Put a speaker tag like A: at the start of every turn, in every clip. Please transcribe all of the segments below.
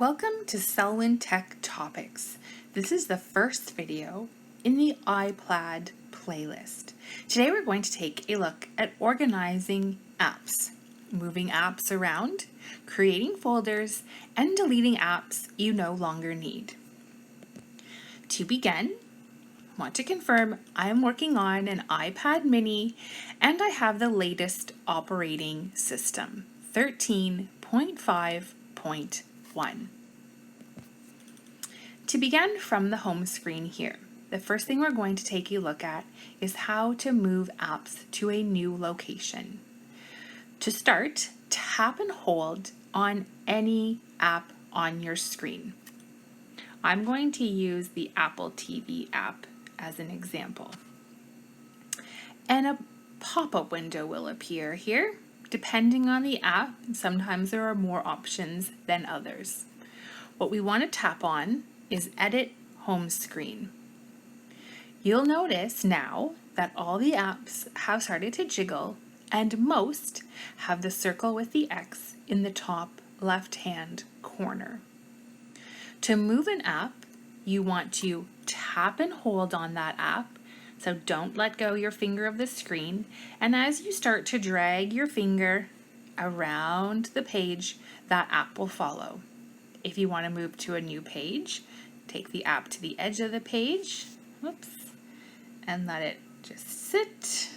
A: Welcome to Selwyn Tech Topics. This is the first video in the iPad playlist. Today we're going to take a look at organizing apps, moving apps around, creating folders, and deleting apps you no longer need. To begin, I want to confirm I'm working on an iPad mini and I have the latest operating system, 13.5.1. To begin from the home screen here, the first thing we're going to take a look at is how to move apps to a new location. To start, tap and hold on any app on your screen. I'm going to use the Apple TV app as an example. And a pop-up window will appear here. Depending on the app, sometimes there are more options than others. What we want to tap on is Edit Home Screen. You'll notice now that all the apps have started to jiggle and most have the circle with the X in the top left-hand corner. To move an app, you want to tap and hold on that app. So don't let go your finger of the screen. And as you start to drag your finger around the page, that app will follow. If you want to move to a new page, take the app to the edge of the page, and let it just sit.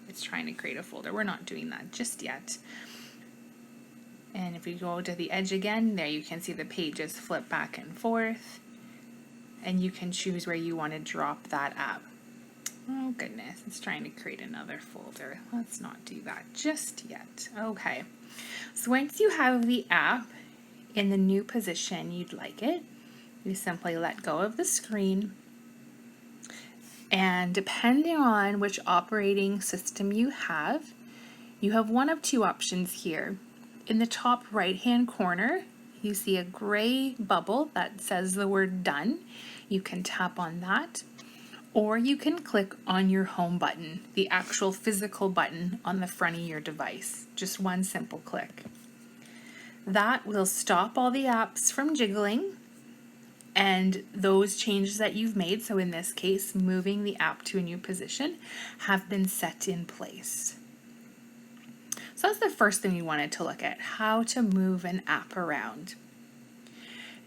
A: It's trying to create a folder. We're not doing that just yet. And if you go to the edge again, there you can see the pages flip back and forth. And you can choose where you want to drop that app. Oh goodness, it's trying to create another folder. Let's not do that just yet. Okay, so once you have the app in the new position you'd like it, you simply let go of the screen. And depending on which operating system you have one of two options here. In the top right-hand corner, you see a gray bubble that says the word Done. You can tap on that. Or you can click on your home button, the actual physical button on the front of your device. Just one simple click. That will stop all the apps from jiggling and those changes that you've made, so in this case, moving the app to a new position, have been set in place. So that's the first thing we wanted to look at, how to move an app around.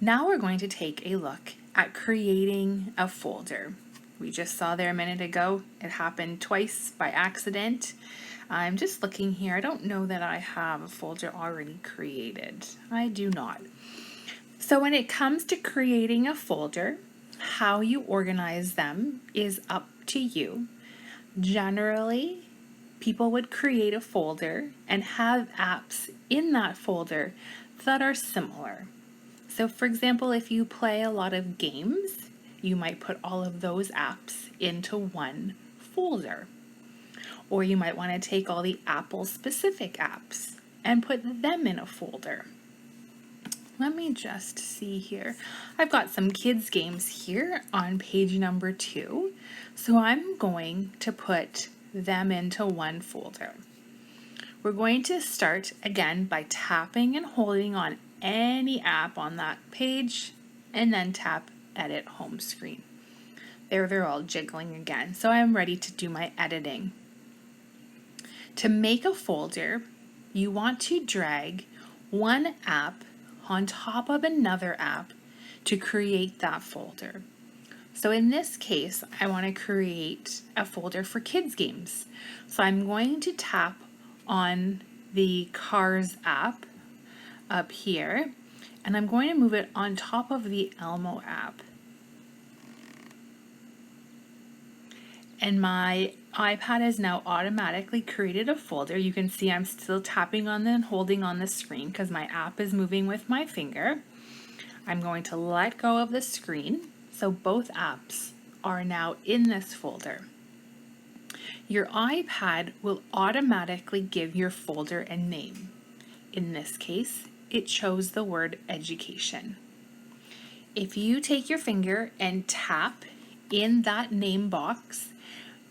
A: Now we're going to take a look at creating a folder. We just saw there a minute ago, it happened twice by accident. I'm just looking here, I don't know that I have a folder already created. I do not. So when it comes to creating a folder, how you organize them is up to you. Generally, people would create a folder and have apps in that folder that are similar. So for example, if you play a lot of games, you might put all of those apps into one folder. Or you might want to take all the Apple specific apps and put them in a folder. Let me just see here. I've got some kids games here on page number 2. So I'm going to put them into one folder. We're going to start again by tapping and holding on any app on that page and then tap Edit Home Screen. They're all jiggling again, so I'm ready to do my editing. To make a folder, you want to drag one app on top of another app to create that folder. So in this case, I want to create a folder for kids games. So I'm going to tap on the Cars app up here, and I'm going to move it on top of the Elmo app. And my iPad has now automatically created a folder. You can see I'm still tapping on and holding on the screen because my app is moving with my finger. I'm going to let go of the screen, so both apps are now in this folder. Your iPad will automatically give your folder a name. In this case, it chose the word Education. If you take your finger and tap in that name box,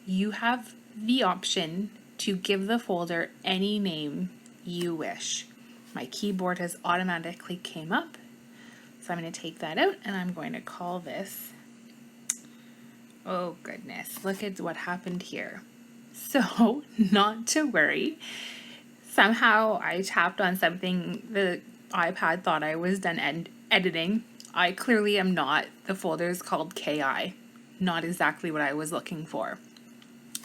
A: you have the option to give the folder any name you wish. My keyboard has automatically came up. So I'm going to take that out and I'm going to call this, oh goodness, look at what happened here. So not to worry, somehow I tapped on something, the iPad thought I was done editing. I clearly am not. The folder is called KI, not exactly what I was looking for.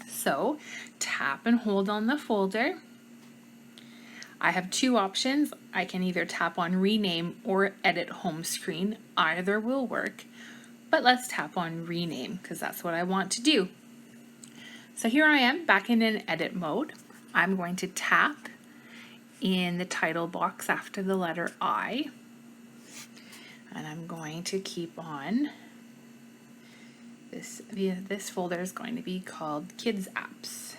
A: So tap and hold on the folder. I have two options. I can either tap on rename or edit home screen. Either will work, but let's tap on rename because that's what I want to do. So here I am back in an edit mode. I'm going to tap in the title box after the letter I, and I'm going to keep on. This folder is going to be called Kids Apps.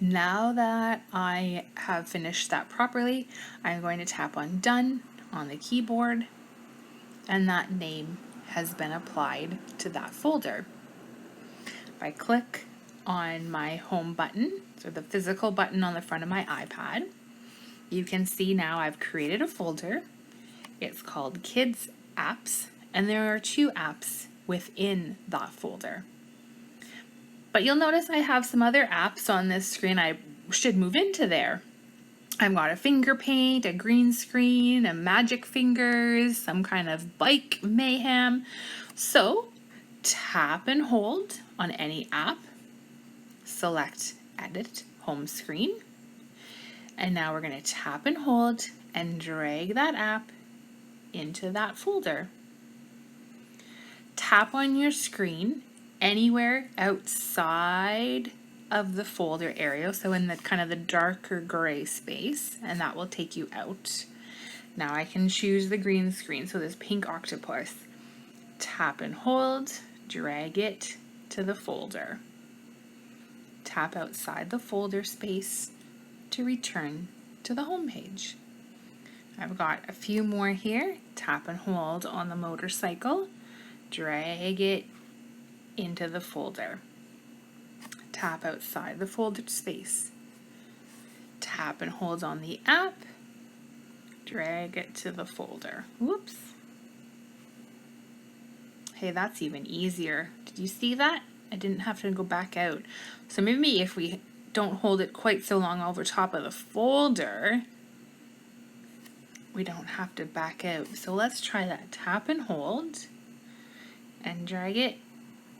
A: Now that I have finished that properly, I'm going to tap on Done on the keyboard, and that name has been applied to that folder. If I click on my home button, so the physical button on the front of my iPad, you can see now I've created a folder. It's called Kids Apps, and there are two apps within that folder. But you'll notice I have some other apps on this screen I should move into there. I've got a finger paint, a green screen, a magic fingers, some kind of bike mayhem. So tap and hold on any app, select edit home screen, and now we're going to tap and hold and drag that app into that folder. Tap on your screen anywhere outside of the folder area, so in the kind of the darker gray space, and that will take you out. Now I can choose the green screen, so this pink octopus. Tap and hold, drag it to the folder. Tap outside the folder space to return to the home page. I've got a few more here. Tap and hold on the motorcycle, drag it into the folder. Tap outside the folder space. Tap and hold on the app, drag it to the folder. Whoops. Hey, that's even easier. Did you see that? I didn't have to go back out. So maybe if we don't hold it quite so long over top of the folder, we don't have to back out. So let's try that. Tap and hold and drag it.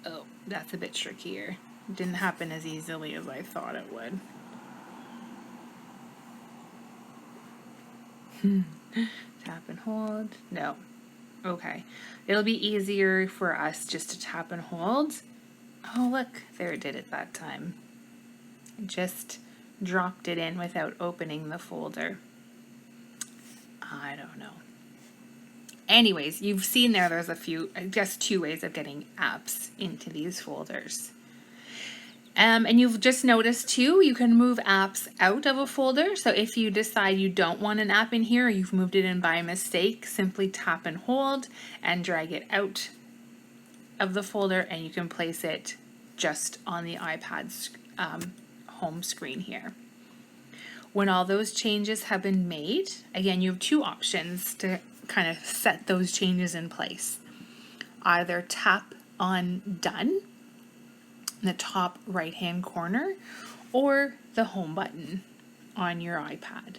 A: Oh, that's a bit trickier. It didn't happen as easily as I thought it would. Tap and hold. No. Okay. It'll be easier for us just to tap and hold. Oh, look. There, it did it that time. Just dropped it in without opening the folder. I don't know. Anyways, you've seen there's a few, I guess, two ways of getting apps into these folders. And you've just noticed too, you can move apps out of a folder. So if you decide you don't want an app in here, or you've moved it in by mistake, simply tap and hold and drag it out of the folder, and you can place it just on the iPad's home screen here. When all those changes have been made, again, you have two options to kind of set those changes in place. Either tap on Done in the top right hand corner, or the home button on your iPad.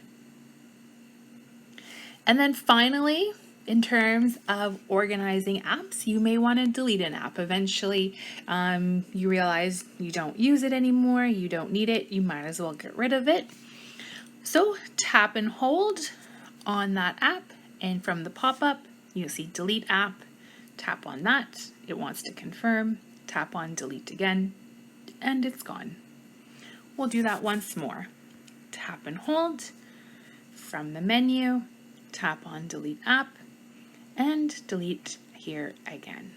A: And then finally, in terms of organizing apps, you may want to delete an app. Eventually, you realize you don't use it anymore, you don't need it, you might as well get rid of it. So tap and hold on that app, and from the pop-up, you'll see delete app. Tap on that, it wants to confirm. Tap on delete again, and it's gone. We'll do that once more. Tap and hold. From the menu, tap on delete app, and delete here again.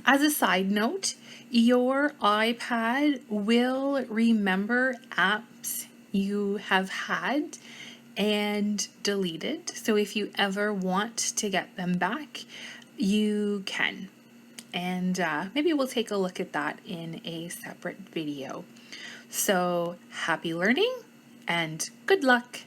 A: As a side note, your iPad will remember apps you have had and deleted. So if you ever want to get them back, you can. And maybe we'll take a look at that in a separate video. So happy learning and good luck.